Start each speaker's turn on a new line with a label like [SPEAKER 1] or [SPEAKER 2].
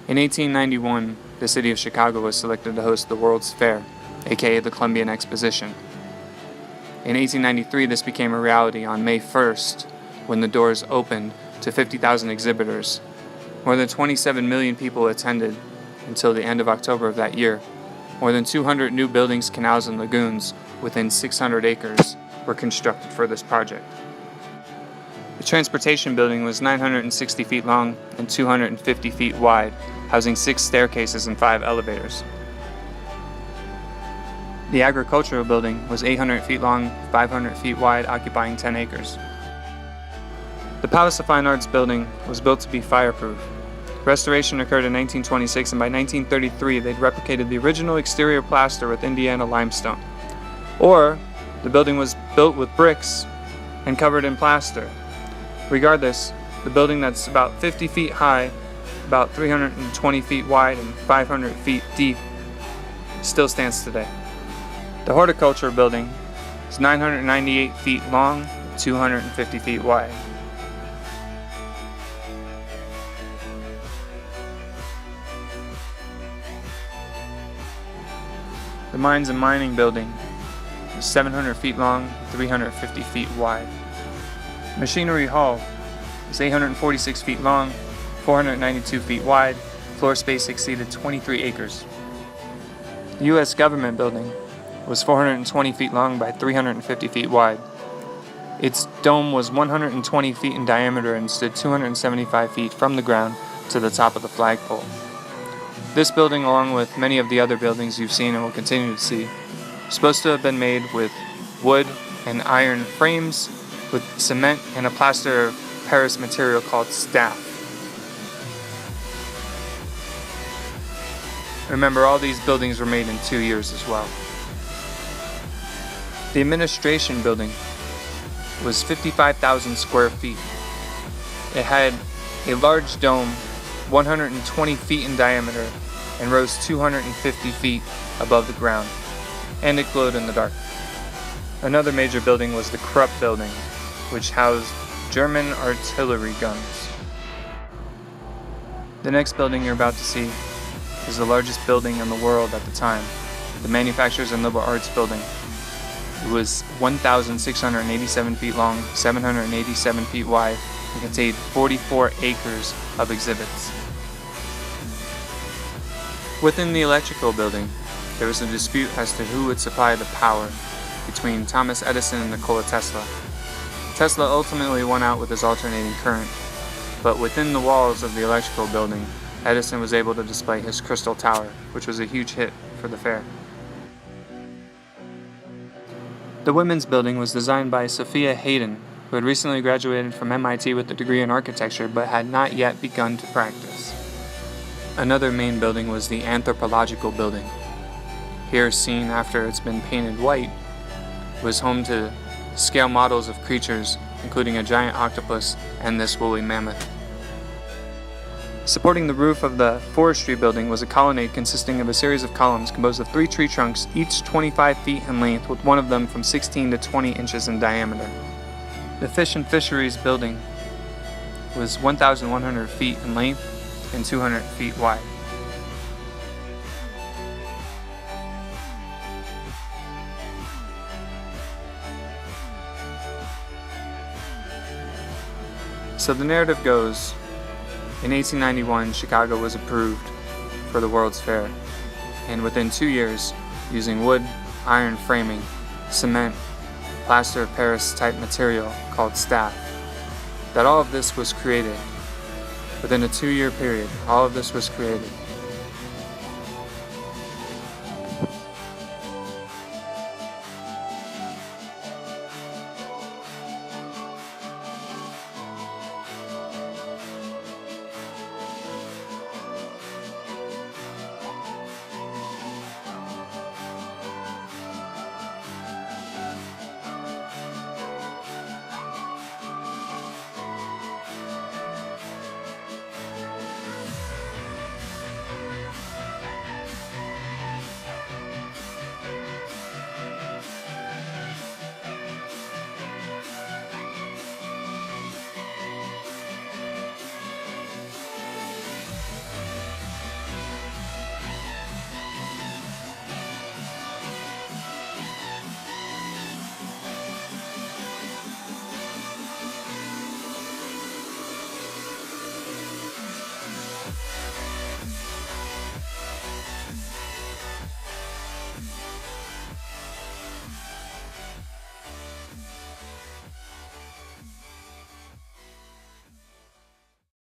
[SPEAKER 1] In 1891, the city of Chicago was selected to host the World's Fair, aka the Columbian Exposition. In 1893, this became a reality on May 1st, when the doors opened to 50,000 exhibitors. More than 27 million people attended until the end of October of that year. More than 200 new buildings, canals, and lagoons within 600 acres were constructed for this project. The transportation building was 960 feet long and 250 feet wide, housing 6 staircases and 5 elevators. The agricultural building was 800 feet long, 500 feet wide, occupying 10 acres. The Palace of Fine Arts building was built to be fireproof. Restoration occurred in 1926, and by 1933 they'd replicated the original exterior plaster with Indiana limestone. Or, the building was built with bricks and covered in plaster. Regardless, the building that's about 50 feet high, about 320 feet wide, and 500 feet deep still stands today. The horticulture building is 998 feet long, 250 feet wide. The Mines and Mining building is 700 feet long, 350 feet wide. Machinery Hall is 846 feet long, 492 feet wide, floor space exceeded 23 acres. The U.S. Government Building was 420 feet long by 350 feet wide. Its dome was 120 feet in diameter and stood 275 feet from the ground to the top of the flagpole. This building, along with many of the other buildings you've seen and will continue to see, is supposed to have been made with wood and iron frames with cement and a plaster of Paris material called staff. Remember, all these buildings were made in 2 years as well. The administration building was 55,000 square feet. It had a large dome, 120 feet in diameter, and rose 250 feet above the ground, and it glowed in the dark. Another major building was the Krupp building, which housed German artillery guns. The next building you're about to see is the largest building in the world at the time, the Manufacturers and Liberal Arts building. It was 1,687 feet long, 787 feet wide, and contained 44 acres of exhibits. Within the electrical building, there was a dispute as to who would supply the power between Thomas Edison and Nikola Tesla. Tesla ultimately won out with his alternating current, but within the walls of the electrical building, Edison was able to display his crystal tower, which was a huge hit for the fair. The women's building was designed by Sophia Hayden, who had recently graduated from MIT with a degree in architecture but had not yet begun to practice. Another main building was the anthropological building. Here, seen after it's been painted white, was home to scale models of creatures, including a giant octopus and this woolly mammoth. Supporting the roof of the forestry building was a colonnade consisting of a series of columns composed of 3 tree trunks, each 25 feet in length, with one of them from 16 to 20 inches in diameter. The Fish and Fisheries building was 1,100 feet in length and 200 feet wide. So the narrative goes, in 1891, Chicago was approved for the World's Fair, and within 2 years, using wood, iron framing, cement, plaster of Paris type material called staff, that all of this was created. Within a 2-year period, all of this was created.